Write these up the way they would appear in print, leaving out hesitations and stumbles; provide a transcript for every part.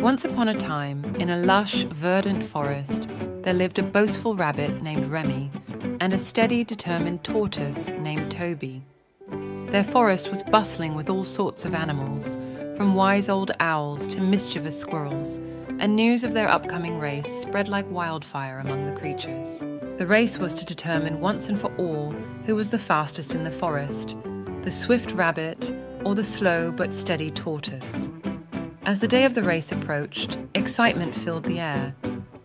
Once upon a time, in a lush, verdant forest, there lived a boastful rabbit named Remy and a steady, determined tortoise named Toby. Their forest was bustling with all sorts of animals, from wise old owls to mischievous squirrels, and news of their upcoming race spread like wildfire among the creatures. The race was to determine once and for all who was the fastest in the forest, the swift rabbit or the slow but steady tortoise. As the day of the race approached, excitement filled the air,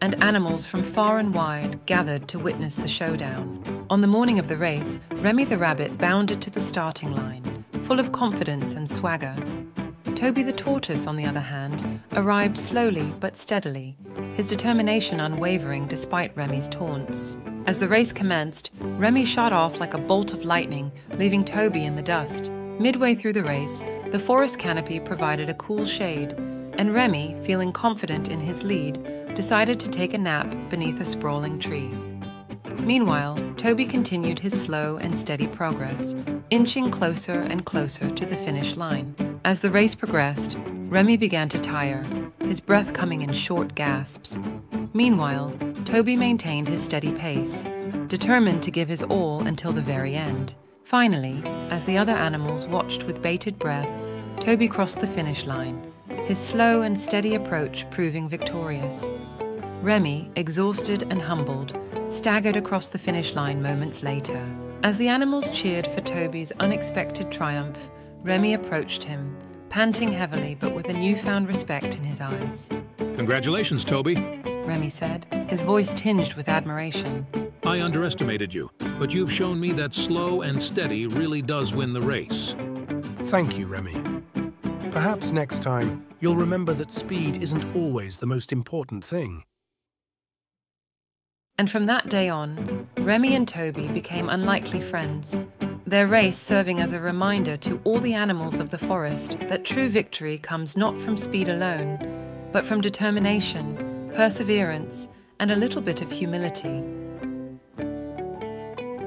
and animals from far and wide gathered to witness the showdown. On the morning of the race, Remy the rabbit bounded to the starting line, full of confidence and swagger. Toby the tortoise, on the other hand, arrived slowly but steadily, his determination unwavering despite Remy's taunts. As the race commenced, Remy shot off like a bolt of lightning, leaving Toby in the dust. Midway through the race, the forest canopy provided a cool shade, and Remy, feeling confident in his lead, decided to take a nap beneath a sprawling tree. Meanwhile, Toby continued his slow and steady progress, inching closer and closer to the finish line. As the race progressed, Remy began to tire, his breath coming in short gasps. Meanwhile, Toby maintained his steady pace, determined to give his all until the very end. Finally, as the other animals watched with bated breath, Toby crossed the finish line, his slow and steady approach proving victorious. Remy, exhausted and humbled, staggered across the finish line moments later. As the animals cheered for Toby's unexpected triumph, Remy approached him, panting heavily but with a newfound respect in his eyes. "Congratulations, Toby," Remy said, his voice tinged with admiration. "I underestimated you, but you've shown me that slow and steady really does win the race." Thank you, Remy. Perhaps next time you'll remember that speed isn't always the most important thing. And from that day on, Remy and Toby became unlikely friends, their race serving as a reminder to all the animals of the forest that true victory comes not from speed alone, but from determination, perseverance, and a little bit of humility.